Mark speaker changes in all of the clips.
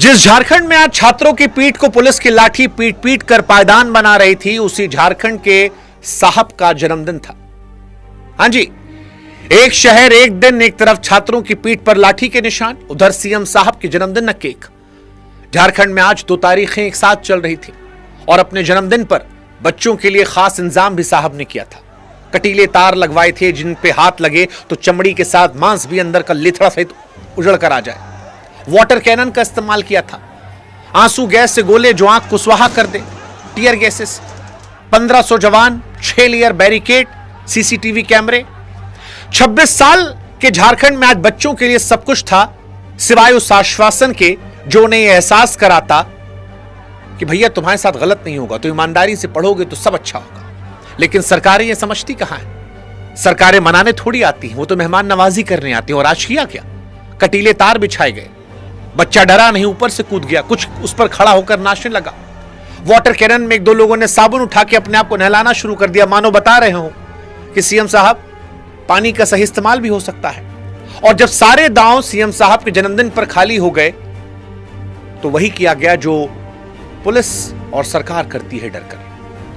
Speaker 1: जिस झारखंड में आज छात्रों की पीठ को पुलिस की लाठी पीट पीट कर पायदान बना रही थी, उसी झारखंड के साहब का जन्मदिन था। हां जी, एक शहर एक दिन, एक तरफ छात्रों की पीठ पर लाठी के निशान, उधर सीएम साहब के जन्मदिन न केक। झारखंड में आज 2 तारीखें एक साथ चल रही थी और अपने जन्मदिन पर बच्चों के लिए खास इंतजाम भी साहब ने किया था। कटीले तार लगवाए थे जिन पे हाथ लगे तो चमड़ी के साथ मांस भी अंदर का लिथड़ा सहित उजड़ कर आ जाए। वाटर कैनन का इस्तेमाल किया था, आंसू गैस से गोले जो आंख को सुहा कर दे, टीयर गैसेस, 1500 जवान, 6 लेयर बैरिकेड, सीसीटीवी कैमरे। 26 साल के झारखंड में आज बच्चों के लिए सब कुछ था, सिवाय उस आश्वासन के जो उन्हें यह एहसास कराता कि भैया तुम्हारे साथ गलत नहीं होगा, तो ईमानदारी से पढ़ोगे तो सब अच्छा होगा। लेकिन सरकारें यह समझती कहां है? सरकारें मनाने थोड़ी आती हैं, वो तो मेहमान नवाजी करने आती हैं। और आज किया क्या? कटीले तार बिछाए गए, बच्चा डरा नहीं, ऊपर से कूद गया, कुछ उस पर खड़ा होकर नाचने लगा। वाटर कैनन में 1-2 लोगों ने साबुन उठा के अपने आप को नहलाना शुरू कर दिया, मानो बता रहे हो कि सीएम साहब पानी का सही इस्तेमाल भी हो सकता है। और जब सारे दांव सीएम साहब के जन्मदिन पर खाली हो गए तो वही किया गया जो पुलिस और सरकार करती है डरकर,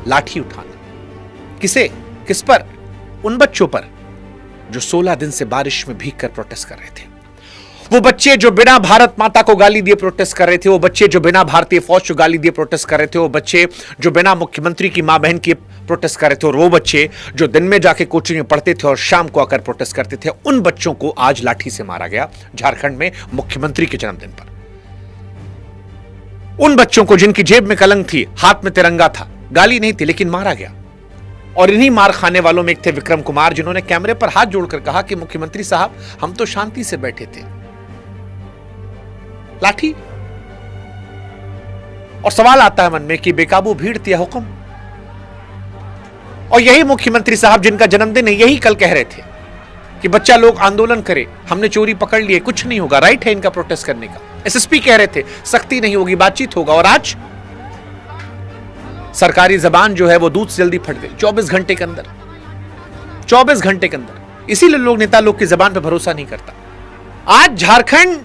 Speaker 1: लाठी उठाना। किसे? किस पर? उन बच्चों पर जो 16 दिन से बारिश में भीगकर प्रोटेस्ट कर रहे थे। वो बच्चे जो बिना भारत माता को गाली दिए प्रोटेस्ट कर रहे थे, वो बच्चे जो बिना भारतीय फौज को गाली दिए प्रोटेस्ट कर रहे थे, वो बच्चे जो बिना मुख्यमंत्री की मां बहन की प्रोटेस्ट कर रहे थे, और वो बच्चे जो दिन में जाके कोचिंग में पढ़ते थे और शाम को आकर प्रोटेस्ट करते थे, उन बच्चों को आज लाठी से मारा गया झारखंड में मुख्यमंत्री के जन्मदिन पर। उन बच्चों को जिनकी जेब में कलंक थी, हाथ में तिरंगा था, गाली नहीं थी, लेकिन मारा गया। और इन्हीं मार खाने वालों में एक थे विक्रम कुमार, जिन्होंने कैमरे पर हाथ जोड़कर कहा कि मुख्यमंत्री साहब, हम तो शांति से बैठे थे, लाठी। और सवाल आता है मन में कि बेकाबू भीड़ दिया हुक्म। और यही मुख्यमंत्री साहब जिनका जन्मदिन है, यही कल कह रहे थे कि बच्चा लोग आंदोलन करे, हमने चोरी पकड़ लिए, कुछ नहीं होगा, राइट है इनका प्रोटेस्ट करने का। एसएसपी कह रहे थे सख्ती नहीं होगी, बातचीत होगा। और आज सरकारी जबान जो है वो दूध से जल्दी फट गई 24 घंटे के अंदर। 24 घंटे के अंदर। इसीलिए लोग, नेता लोग की जबान पर भरोसा नहीं करता। आज झारखंड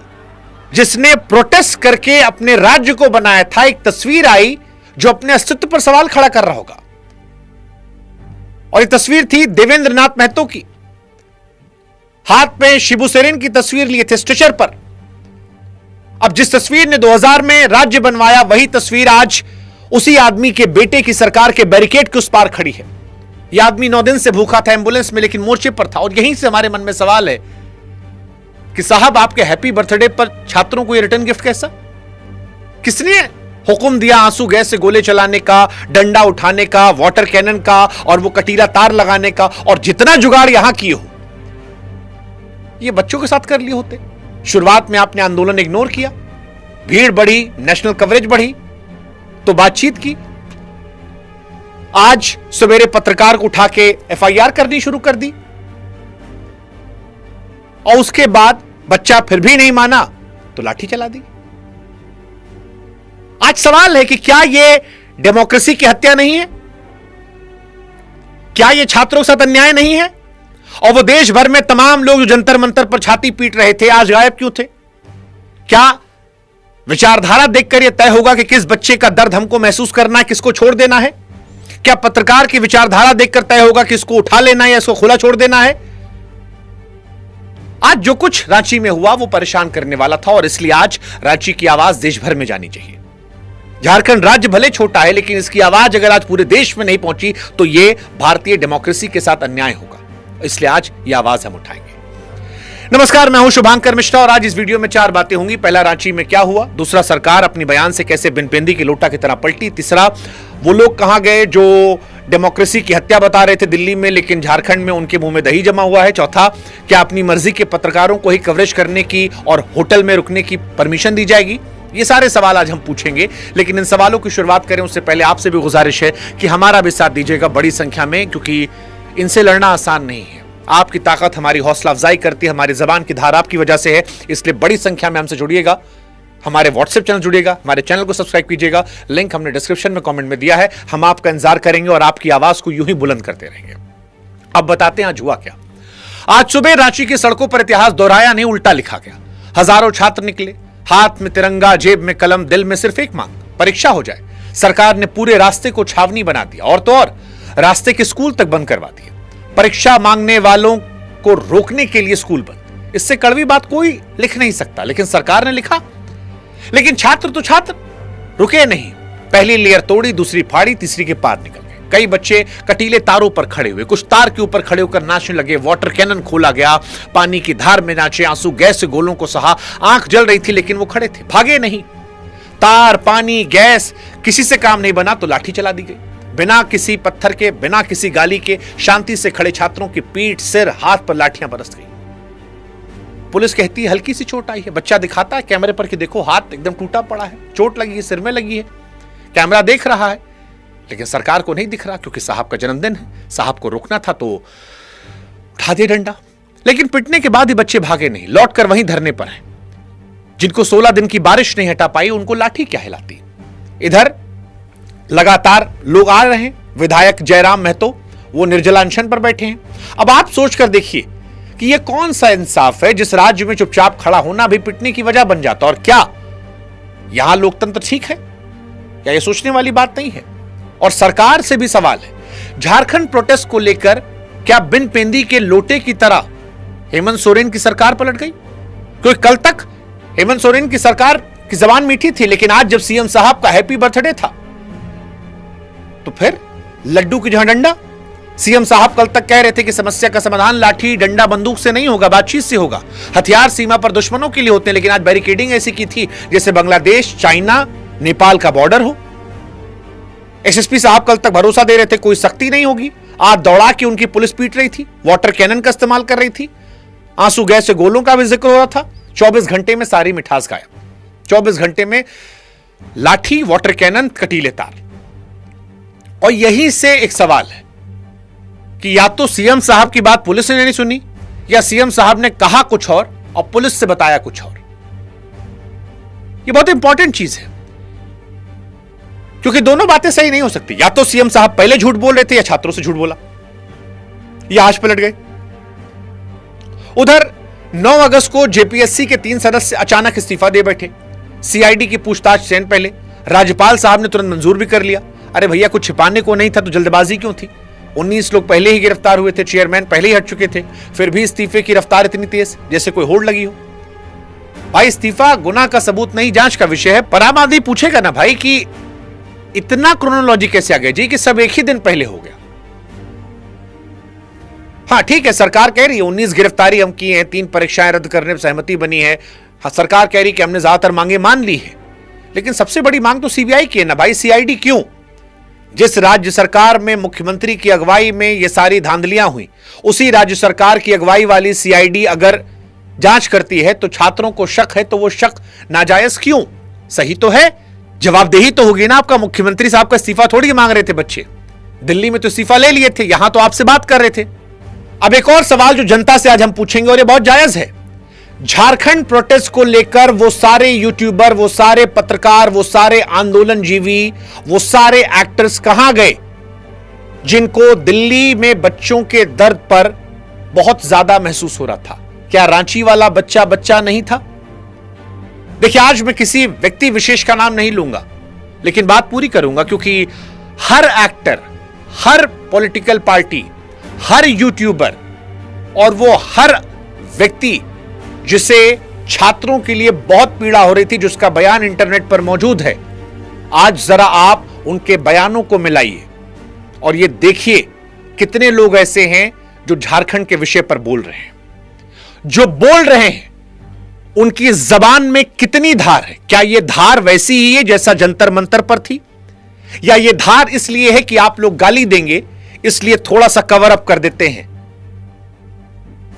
Speaker 1: जिसने प्रोटेस्ट करके अपने राज्य को बनाया था, एक तस्वीर आई जो अपने अस्तित्व पर सवाल खड़ा कर रहा होगा। और ये तस्वीर थी देवेंद्र नाथ महतो की, हाथ में शिबू सोरेन की तस्वीर लिए थे स्ट्रेचर पर। अब जिस तस्वीर ने 2000 में राज्य बनवाया, वही तस्वीर आज उसी आदमी के बेटे की सरकार के बैरिकेड के उस पार खड़ी है। यह आदमी 9 दिन से भूखा था एम्बुलेंस में, लेकिन मोर्चे पर था। और यहीं से हमारे मन में सवाल है कि साहब, आपके हैप्पी बर्थडे पर छात्रों को यह रिटर्न गिफ्ट कैसा? किसने हुक्म दिया आंसू गैस से गोले चलाने का, डंडा उठाने का, वाटर कैनन का, और वो कटीला तार लगाने का? और जितना जुगाड़ यहां किए हो, ये बच्चों के साथ कर लिए होते। शुरुआत में आपने आंदोलन इग्नोर किया, भीड़ बढ़ी, नेशनल कवरेज बढ़ी, तो बातचीत की। आज सवेरे पत्रकार को उठा के एफआईआर करनी शुरू कर दी, और उसके बाद बच्चा फिर भी नहीं माना तो लाठी चला दी। आज सवाल है कि क्या यह डेमोक्रेसी की हत्या नहीं है? क्या यह छात्रों के साथ अन्याय नहीं है? और वो देश भर में तमाम लोग जो जंतर मंतर पर छाती पीट रहे थे, आज गायब क्यों थे? क्या विचारधारा देखकर यह तय होगा कि किस बच्चे का दर्द हमको महसूस करना है, किसको छोड़ देना है? क्या पत्रकार की विचारधारा देखकर तय होगा कि इसको उठा लेना है या इसको खुला छोड़ देना है? आज जो कुछ रांची में हुआ वो परेशान करने वाला था, और इसलिए आज रांची की आवाज देश भर में जानी चाहिए। झारखंड राज्य भले छोटा है, लेकिन इसकी आवाज अगर आज पूरे देश में नहीं पहुंची तो यह भारतीय डेमोक्रेसी के साथ अन्याय होगा। इसलिए आज यह आवाज हम उठाएंगे। नमस्कार, मैं हूं शुभांकर मिश्रा, और आज इस वीडियो में 4 बातें होंगी। पहला, रांची में क्या हुआ। दूसरा, सरकार अपनी बयान से कैसे बिनपेंदी की लोटा की तरह पलटी। तीसरा, वो लोग कहां गए जो डेमोक्रेसी की हत्या बता रहे थे दिल्ली में, लेकिन झारखंड में उनके मुंह में दही जमा हुआ है। चौथा, क्या अपनी मर्जी के पत्रकारों को ही कवरेज करने की और होटल में रुकने की परमिशन दी जाएगी? ये सारे सवाल आज हम पूछेंगे, लेकिन इन सवालों की शुरुआत करें उससे पहले आपसे भी गुजारिश है कि हमारा भी साथ दीजिएगा बड़ी संख्या में, क्योंकि इनसे लड़ना आसान नहीं है। आपकी ताकत हमारी हौसला अफजाई करती है, हमारी जबान की धार आपकी वजह से है। इसलिए बड़ी संख्या में हमसे जुड़िएगा, हमारे व्हाट्सएप चैनल जुड़िएगा, हमारे चैनल को सब्सक्राइब कीजिएगा। लिंक हमने डिस्क्रिप्शन में कमेंट में दिया है। हम आपका इंतजार करेंगे और आपकी आवाज को यूं ही बुलंद करते रहेंगे। अब बताते हैं आज हुआ क्या। आज सुबह रांची की सड़कों पर इतिहास दोहराया नहीं, उल्टा लिखा गया। हजारों छात्र निकले, हाथ में तिरंगा, जेब में कलम, दिल में सिर्फ एक मांग, परीक्षा हो जाए। सरकार ने पूरे रास्ते को छावनी बना दिया और तो और रास्ते के स्कूल तक बंद करवा दिए। परीक्षा मांगने वालों को रोकने के लिए स्कूल बंद। इससे कड़वी बात कोई लिख नहीं सकता, लेकिन सरकार ने लिखा। लेकिन छात्र तो छात्र रुके नहीं। पहली लेयर तोड़ी, दूसरी फाड़ी, तीसरी के पार निकल गए। कई बच्चे कटीले तारों पर खड़े हुए, कुछ तार के ऊपर खड़े होकर नाचने लगे। वाटर कैनन खोला गया, पानी की धार में नाचे, आंसू गैस से गोलों को सहा। आंख जल रही थी लेकिन वो खड़े थे, भागे नहीं। तार, पानी, गैस किसी से काम नहीं बना तो लाठी चला दी गई। बिना किसी पत्थर के, बिना किसी गाली के शांति से खड़े छात्रों की पीठ, सिर, हाथ पर लाठियां बरस गई। पुलिस कहती है हल्की सी चोट आई है। बच्चा दिखाता है कैमरे पर कि देखो हाथ एकदम टूटा पड़ा है, चोट लगी है, सिर में लगी है। कैमरा देख रहा है लेकिन सरकार को नहीं दिख रहा, क्योंकि साहब का जन्मदिन है। साहब को रोकना था तो उठा दे डंडा। लेकिन पिटने के बाद ही बच्चे भागे नहीं, लौटकर वहीं धरने पर हैं। जिनको 16 दिन की बारिश नहीं हटा पाई उनको लाठी क्या हिलाती। इधर लगातार लोग आ रहे हैं। विधायक जयराम महतो वो निर्जला अनशन पर बैठे हैं। अब आप सोचकर देखिए कि यह कौन सा इंसाफ है जिस राज्य में चुपचाप खड़ा होना भी पिटने की वजह बन जाता। और क्या यहां लोकतंत्र ठीक है? क्या यह सोचने वाली बात नहीं है? और सरकार से भी सवाल है, झारखंड प्रोटेस्ट को लेकर क्या बिन पेंदी के लोटे की तरह हेमंत सोरेन की सरकार पलट गई? क्योंकि कल तक हेमंत सोरेन की सरकार की जबान मीठी थी, लेकिन आज जब सीएम साहब का हैप्पी बर्थडे था तो फिर लड्डू की जहां डंडा। सीएम साहब कल तक कह रहे थे कि समस्या का समाधान लाठी डंडा बंदूक से नहीं होगा, बातचीत से होगा। हथियार सीमा पर दुश्मनों के लिए होते हैं, लेकिन आज बैरिकेडिंग ऐसी की थी जैसे बांग्लादेश, चाइना, नेपाल का बॉर्डर हो। एसएसपी साहब कल तक भरोसा दे रहे थे कोई सख्ती नहीं होगी। आज दौड़ा के उनकी पुलिस पीट रही थी, वाटर कैनन का इस्तेमाल कर रही थी, आंसू गैस से गोलों का भी जिक्र हो रहा था। 24 घंटे में सारी मिठास गायब। 24 घंटे में लाठी, वाटर कैनन, कटीले तार। और यही से एक सवाल है कि या तो सीएम साहब की बात पुलिस ने नहीं सुनी, या सीएम साहब ने कहा कुछ और पुलिस से बताया कुछ और। यह बहुत इंपॉर्टेंट चीज है, क्योंकि दोनों बातें सही नहीं हो सकती। या तो सीएम साहब पहले झूठ बोल रहे थे या छात्रों से झूठ बोला, या आज पलट गए। उधर 9 अगस्त को जेपीएससी के 3 सदस्य अचानक इस्तीफा दे बैठे। सीआईडी की पूछताछ से पहले राज्यपाल साहब ने तुरंत मंजूर भी कर लिया। अरे भैया, कुछ छिपाने को नहीं था तो जल्दबाजी क्यों थी? 19 लोग पहले ही गिरफ्तार हुए थे, चेयरमैन पहले ही हट चुके थे, फिर भी इस्तीफे की रफ्तार इतनी तेज जैसे कोई होड़ लगी हो। भाई, इस्तीफा गुनाह का सबूत नहीं, जांच का विषय है। पर आम आदमी पूछेगा ना भाई कि इतना क्रोनोलॉजी कैसे आ गया जी कि सब एक ही दिन पहले हो गया। हाँ ठीक है, सरकार कह रही है 19 गिरफ्तारी हम की हैं, 3 परीक्षाएं रद्द करने पर सहमति बनी है। हाँ, सरकार कह रही है कि हमने ज्यादातर मांगे मान ली है, लेकिन सबसे बड़ी मांग तो सीबीआई की है ना भाई। सीआईडी क्यों? जिस राज्य सरकार में मुख्यमंत्री की अगुवाई में ये सारी धांधलियां हुई, उसी राज्य सरकार की अगुवाई वाली सीआईडी अगर जांच करती है तो छात्रों को शक है, तो वो शक नाजायज क्यों? सही तो है, जवाबदेही तो होगी ना। आपका मुख्यमंत्री साहब का इस्तीफा थोड़ी मांग रहे थे बच्चे, दिल्ली में तो इस्तीफा ले लिए थे, यहां तो आपसे बात कर रहे थे। अब एक और सवाल जो जनता से आज हम पूछेंगे और ये बहुत जायज है, झारखंड प्रोटेस्ट को लेकर वो सारे यूट्यूबर, वो सारे पत्रकार, वो सारे आंदोलनजीवी, वो सारे एक्टर्स कहां गए जिनको दिल्ली में बच्चों के दर्द पर बहुत ज्यादा महसूस हो रहा था? क्या रांची वाला बच्चा नहीं था? देखिए, आज मैं किसी व्यक्ति विशेष का नाम नहीं लूंगा, लेकिन बात पूरी करूंगा, क्योंकि हर एक्टर, हर पॉलिटिकल पार्टी, हर यूट्यूबर और वो हर व्यक्ति जिसे छात्रों के लिए बहुत पीड़ा हो रही थी, जिसका बयान इंटरनेट पर मौजूद है, आज जरा आप उनके बयानों को मिलाइए और ये देखिए कितने लोग ऐसे हैं जो झारखंड के विषय पर बोल रहे हैं। जो बोल रहे हैं उनकी जबान में कितनी धार है? क्या यह धार वैसी ही है जैसा जंतर मंतर पर थी, या यह धार इसलिए है कि आप लोग गाली देंगे इसलिए थोड़ा सा कवर अप कर देते हैं?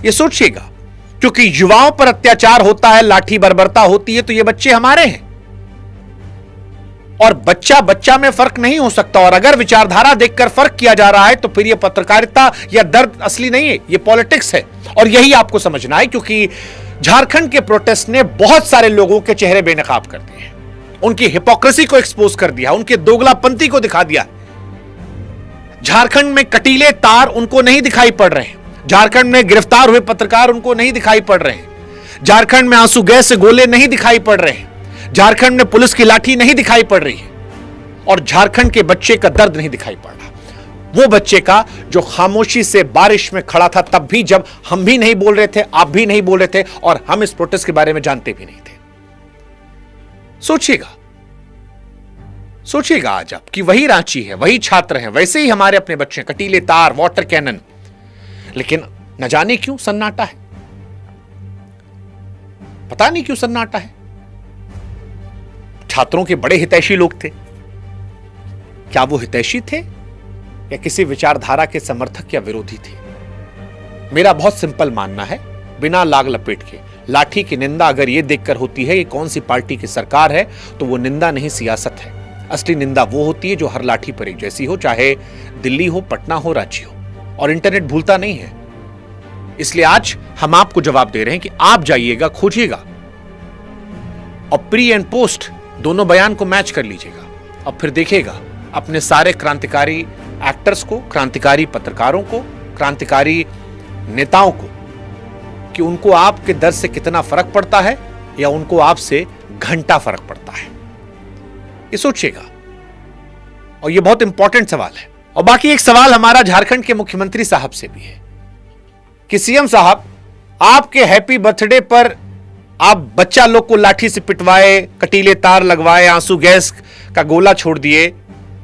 Speaker 1: यह सोचिएगा, क्योंकि युवाओं पर अत्याचार होता है, लाठी बर्बरता होती है, तो ये बच्चे हमारे हैं और बच्चा बच्चा में फर्क नहीं हो सकता। और अगर विचारधारा देखकर फर्क किया जा रहा है तो फिर यह पत्रकारिता या दर्द असली नहीं है, यह पॉलिटिक्स है। और यही आपको समझना है, क्योंकि झारखंड के प्रोटेस्ट ने बहुत सारे लोगों के चेहरे बेनकाब कर दिए, उनकी हिपोक्रेसी को एक्सपोज कर दिया, उनके दोगलापंती को दिखा दिया। झारखंड में कटीले तार उनको नहीं दिखाई पड़ रहे हैं, झारखंड में गिरफ्तार हुए पत्रकार उनको नहीं दिखाई पड़ रहे हैं, झारखंड में आंसू गैस से गोले नहीं दिखाई पड़ रहे हैं, झारखंड में पुलिस की लाठी नहीं दिखाई पड़ रही है, और झारखंड के बच्चे का दर्द नहीं दिखाई पड़ रहा, वो बच्चे का जो खामोशी से बारिश में खड़ा था, तब भी जब हम भी नहीं बोल रहे थे, आप भी नहीं बोल रहे थे, और हम इस प्रोटेस्ट के बारे में जानते भी नहीं थे। सोचिएगा आज आप कि वही रांची है, वही छात्र हैं, वैसे ही हमारे अपने बच्चे, कटीले तार, वाटर कैनन, लेकिन न जाने क्यों सन्नाटा है, पता नहीं क्यों सन्नाटा है। छात्रों के बड़े हितैषी लोग थे, क्या वो हितैषी थे या किसी विचारधारा के समर्थक या विरोधी थे? मेरा बहुत सिंपल मानना है, बिना लाग लपेट के, लाठी की निंदा अगर यह देखकर होती है कि कौन सी पार्टी की सरकार है, तो वो निंदा नहीं, सियासत है। असली निंदा वो होती है जो हर लाठी पर एक जैसी हो, चाहे दिल्ली हो, पटना हो, रांची हो, और इंटरनेट भूलता नहीं है। इसलिए आज हम आपको जवाब दे रहे हैं कि आप जाइएगा, खोजिएगा और प्री एंड पोस्ट दोनों बयान को मैच कर लीजिएगा, और फिर देखिएगा अपने सारे क्रांतिकारी एक्टर्स को, क्रांतिकारी पत्रकारों को, क्रांतिकारी नेताओं को, कि उनको आपके दर्द से कितना फर्क पड़ता है या उनको आपसे घंटा फर्क पड़ता है। ये सोचिएगा, और ये बहुत इंपॉर्टेंट सवाल है। और बाकी एक सवाल हमारा झारखंड के मुख्यमंत्री साहब से भी है कि सीएम साहब, आपके हैप्पी बर्थडे पर आप बच्चा लोग को लाठी से पिटवाए, कटीले तार लगवाए, आंसू गैस का गोला छोड़ दिए,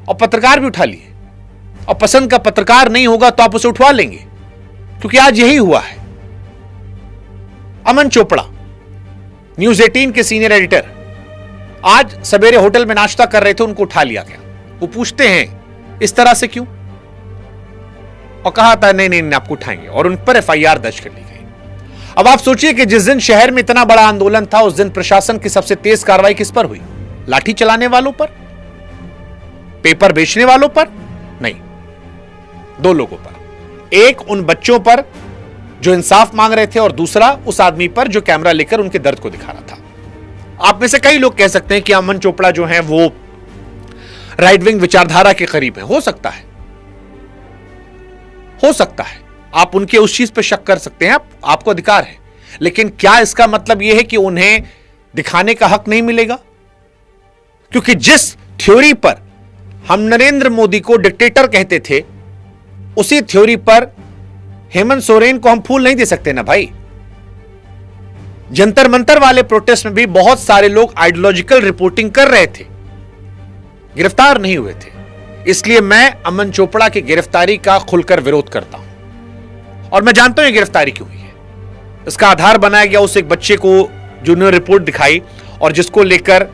Speaker 1: और पत्रकार भी उठा लिए, और पसंद का पत्रकार नहीं होगा तो आप उसे उठवा लेंगे, क्योंकि आज यही हुआ है। अमन चोपड़ा, न्यूज 18 के सीनियर एडिटर, आज सवेरे होटल में नाश्ता कर रहे थे, उनको उठा लिया गया। वो पूछते हैं इस तरह से क्यों, और कहा था नहीं नहीं, आपको उठाएंगे, और उन पर एफआईआर दर्ज कर ली गई। अब आप सोचिए कि जिस दिन शहर में इतना बड़ा आंदोलन था, उस दिन प्रशासन की सबसे तेज कार्रवाई किस पर हुई? लाठी चलाने वालों पर, पेपर बेचने वालों पर नहीं, दो लोगों पर। एक उन बच्चों पर जो इंसाफ मांग रहे थे, और दूसरा उस आदमी पर जो कैमरा लेकर उनके दर्द को दिखा रहा था। आप में से कई लोग कह सकते हैं कि अमन चोपड़ा जो हैं वो राइट विंग विचारधारा के करीब हैं। हो सकता है, आप उनके उस चीज पर शक कर सकते हैं, आपको अधिकार है, लेकिन क्या इसका मतलब यह है कि उन्हें दिखाने का हक नहीं मिलेगा? क्योंकि जिस थ्योरी पर हम नरेंद्र मोदी को डिक्टेटर कहते थे, उसी थ्योरी पर हेमंत सोरेन को हम फूल नहीं दे सकते ना भाई। जंतर मंतर वाले प्रोटेस्ट में भी बहुत सारे लोग आइडियोलॉजिकल रिपोर्टिंग कर रहे थे, गिरफ्तार नहीं हुए थे। इसलिए मैं अमन चोपड़ा की गिरफ्तारी का खुलकर विरोध करता हूं, और मैं जानता हूं ये गिरफ्तारी क्यों हुई है। इसका आधार बनाया गया उस एक बच्चे को जो उन्होंने रिपोर्ट दिखाई, और जिसको लेकर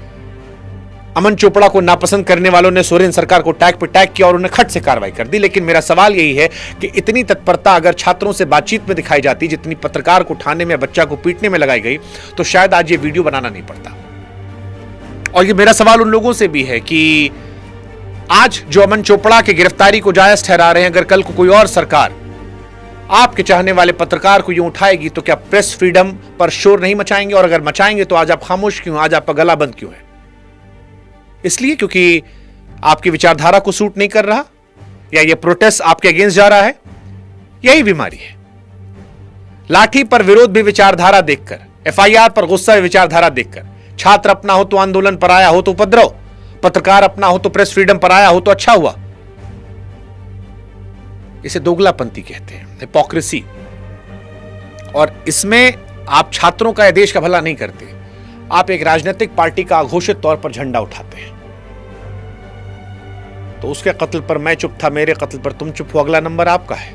Speaker 1: अमन चोपड़ा को नापसंद करने वालों ने सोरेन सरकार को टैग पे टैग किया और उन्हें खट से कार्रवाई कर दी। लेकिन मेरा सवाल यही है कि इतनी तत्परता अगर छात्रों से बातचीत में दिखाई जाती, जितनी पत्रकार को उठाने में, बच्चा को पीटने में लगाई गई, तो शायद आज ये वीडियो बनाना नहीं पड़ता। और ये मेरा सवाल उन लोगों से भी है कि आज जो अमन चोपड़ा की गिरफ्तारी को जायज ठहरा रहे हैं, अगर कल को कोई और सरकार आपके चाहने वाले पत्रकार को यूं उठाएगी, तो क्या प्रेस फ्रीडम पर शोर नहीं मचाएंगे? और अगर मचाएंगे तो आज आप खामोश क्यों, आज आपका गला बंद क्यों है? इसलिए क्योंकि आपकी विचारधारा को सूट नहीं कर रहा, या यह प्रोटेस्ट आपके अगेंस्ट जा रहा है? यही बीमारी है। लाठी पर विरोध भी विचारधारा देखकर, एफआईआर पर गुस्सा विचारधारा देखकर, छात्र अपना हो तो आंदोलन पर आया हो तो उपद्रव, पत्रकार अपना हो तो प्रेस फ्रीडम पर आया हो तो अच्छा हुआ। इसे दोगलापंथी कहते हैं, हिपोक्रेसी। और इसमें आप छात्रों का या देश का भला नहीं करते, आप एक राजनीतिक पार्टी का अघोषित तौर पर झंडा उठाते हैं। तो उसके कत्ल पर मैं चुप था, मेरे कत्ल पर तुम चुप हो, अगला नंबर आपका है,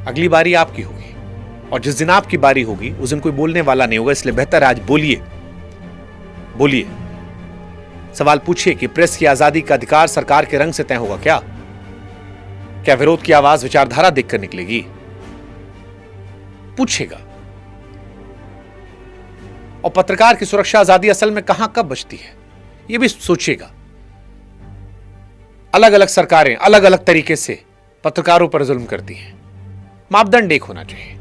Speaker 1: अगली बारी आपकी होगी। और जिस दिन आपकी बारी होगी उस दिन कोई बोलने वाला नहीं होगा। इसलिए बेहतर आज बोलिए, सवाल पूछिए कि प्रेस की आजादी का अधिकार सरकार के रंग से तय होगा क्या? क्या विरोध की आवाज विचारधारा देखकर निकलेगी? पूछेगा। और पत्रकार की सुरक्षा आजादी असल में कहां कब बचती है, यह भी सोचिएगा। अलग अलग सरकारें अलग अलग तरीके से पत्रकारों पर जुल्म करती हैं। मापदंड एक होना चाहिए,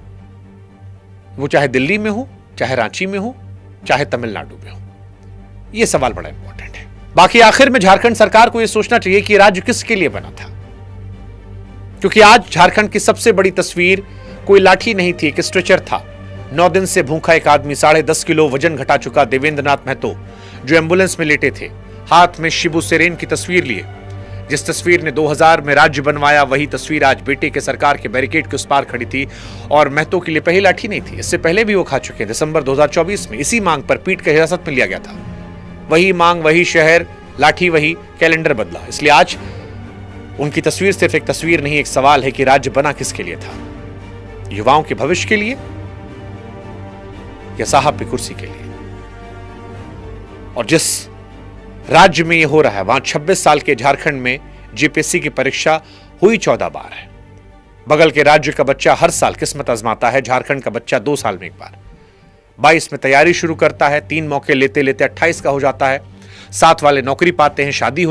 Speaker 1: वो चाहे दिल्ली में हो, चाहे रांची में हो, चाहे तमिलनाडु में हो। यह सवाल बड़ा इंपॉर्टेंट है। बाकी आखिर में झारखंड सरकार को यह सोचना चाहिए कि राज्य किसके लिए बना था, क्योंकि आज झारखंड की सबसे बड़ी तस्वीर कोई लाठी नहीं थी, एक स्ट्रेचर था, 9 दिन से भूखा एक आदमी 10.5 किलो वजन घटा चुका देवेंद्र नाथ महतो, जो एम्बुलेंस में लेटे थे, हाथ में शिबू सोरेन की तस्वीर लिए। जिस तस्वीर ने 2000 में राज्य बनवाया, वही तस्वीर आज बेटे के सरकार के बैरिकेड के उस पार खड़ी थी। और महतो के लिए पहली लाठी नहीं थी, इससे पहले भी वो खा चुके हैं। दिसंबर 2024 में इसी मांग पर पीट कर हिरासत में लिया गया था। वही मांग, वही शहर, लाठी वही, कैलेंडर बदला। इसलिए आज उनकी तस्वीर सिर्फ एक तस्वीर नहीं, एक सवाल है कि राज्य बना किसके लिए था? युवाओं के भविष्य के लिए या साहब की कुर्सी के लिए? और जिस राज्य में यह हो रहा है, वहां 26 साल के झारखंड में जेपीएससी की परीक्षा हुई 14 बार है। बगल के राज्य का बच्चा हर साल किस्मत आजमाता है, झारखंड का बच्चा 2 साल में एक बार। 22 में तैयारी शुरू करता है, 3 मौके लेते लेते 28 का हो जाता है। 7 वाले नौकरी पाते हैं, शादी हो